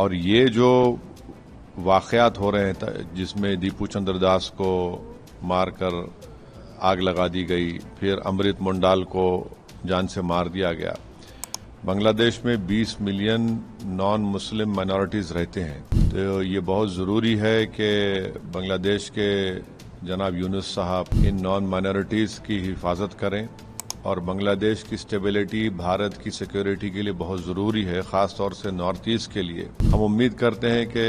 اور یہ جو واقعات ہو رہے ہیں جس میں دیپو چندر داس کو مار کر آگ لگا دی گئی، پھر امرت منڈال کو جان سے مار دیا گیا. بنگلہ دیش میں 20 ملین نان مسلم مائنورٹیز رہتے ہیں، تو یہ بہت ضروری ہے کہ بنگلہ دیش کے جناب یونس صاحب ان نان مائنورٹیز کی حفاظت کریں، اور بنگلہ دیش کی اسٹیبلٹی بھارت کی سیکیورٹی کے لیے بہت ضروری ہے، خاص طور سے نارتھ ایسٹ کے لیے. ہم امید کرتے ہیں کہ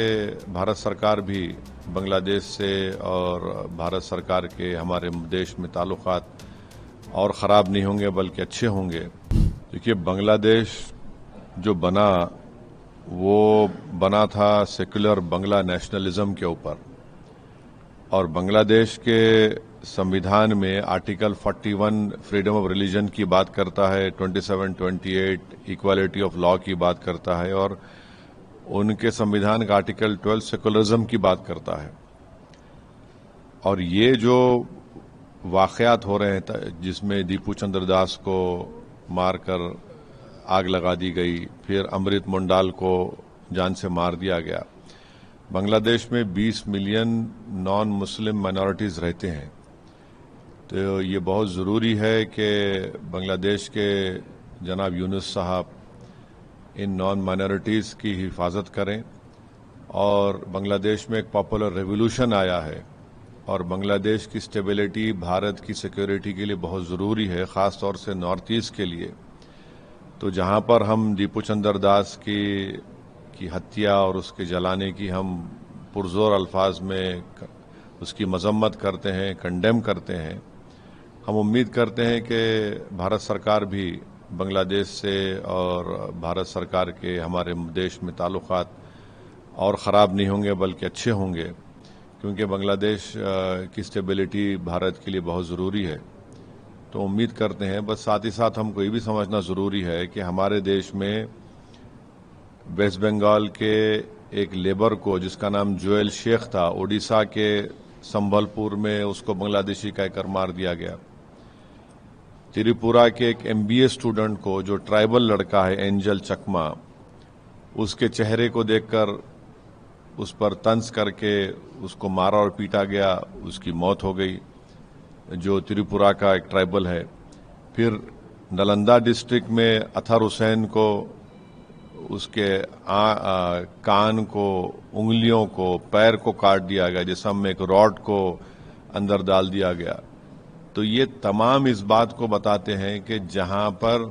بھارت سرکار بھی بنگلہ دیش سے اور بھارت سرکار کے ہمارے دیش میں تعلقات اور خراب نہیں ہوں گے بلکہ اچھے ہوں گے. دیکھیے، بنگلہ دیش جو وہ بنا تھا سیکولر بنگلہ نیشنلزم کے اوپر، اور بنگلہ دیش کے سمویدھان میں آرٹیکل 41 فریڈم آف ریلیجن کی بات کرتا ہے، 27-28 ایکوالٹی آف لا کی بات کرتا ہے، اور ان کے سمویدھان کا آرٹیکل 12 سیکولرزم کی بات کرتا ہے. اور یہ جو واقعات ہو رہے ہیں جس میں دیپو چندر داس کو مار کر آگ لگا دی گئی، پھر امرت منڈال کو جان سے مار دیا گیا. بنگلہ دیش میں 20 ملین نان مسلم مائنورٹیز رہتے ہیں، تو یہ بہت ضروری ہے کہ بنگلہ دیش کے جناب یونس صاحب ان نان مائنورٹیز کی حفاظت کریں. اور بنگلہ دیش میں ایک پاپولر ریولوشن آیا ہے، اور بنگلہ دیش کی اسٹیبلٹی بھارت کی سیکیورٹی کے لیے بہت ضروری ہے، خاص طور سے نارتھ ایسٹ کے لیے. تو جہاں پر ہم دیپو چندر داس کی ہتیا اور اس کے جلانے کی ہم پرزور الفاظ میں اس کی مذمت کرتے ہیں، کنڈیم کرتے ہیں، ہم امید کرتے ہیں کہ بھارت سرکار بھی بنگلہ دیش سے اور بھارت سرکار کے ہمارے دیش میں تعلقات اور خراب نہیں ہوں گے بلکہ اچھے ہوں گے، کیونکہ بنگلہ دیش کی اسٹیبلٹی بھارت کے لیے بہت ضروری ہے. تو امید کرتے ہیں، بس ساتھ ہی ساتھ ہم کو یہ بھی سمجھنا ضروری ہے کہ ہمارے دیش میں ویسٹ بنگال کے ایک لیبر کو، جس کا نام جویل شیخ تھا، اڈیشہ کے سنبل پور میں اس کو بنگلہ دیشی کہہ کر مار دیا گیا. تریپورہ کے ایک MBA اسٹوڈنٹ کو، جو ٹرائبل لڑکا ہے اینجل چکما، اس کے چہرے کو دیکھ کر اس پر طنز کر کے اس کو مارا اور پیٹا گیا، اس کی موت ہو گئی، جو تریپورہ کا ایک ٹرائبل ہے. پھر نلندہ ڈسٹرکٹ میں اطہر حسین کو اس کے کان کو، انگلیوں کو، پیر کو کاٹ دیا گیا، جسم میں ایک راڈ کو اندر ڈال دیا گیا. تو یہ تمام اس بات کو بتاتے ہیں کہ جہاں پر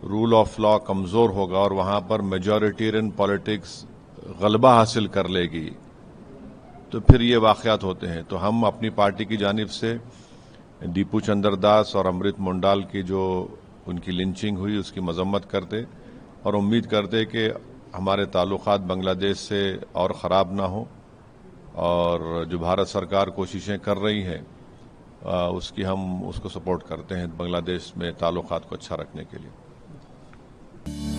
رول آف لا کمزور ہوگا اور وہاں پر میجورٹیرین پالیٹکس غلبہ حاصل کر لے گی، تو پھر یہ واقعات ہوتے ہیں. تو ہم اپنی پارٹی کی جانب سے دیپو چندر داس اور امرت منڈال کی جو ان کی لنچنگ ہوئی اس کی مذمت کرتے، اور امید کرتے کہ ہمارے تعلقات بنگلہ دیش سے اور خراب نہ ہوں، اور جو بھارت سرکار کوششیں کر رہی ہیں ہم اس کو سپورٹ کرتے ہیں بنگلہ دیش میں تعلقات کو اچھا رکھنے کے لیے.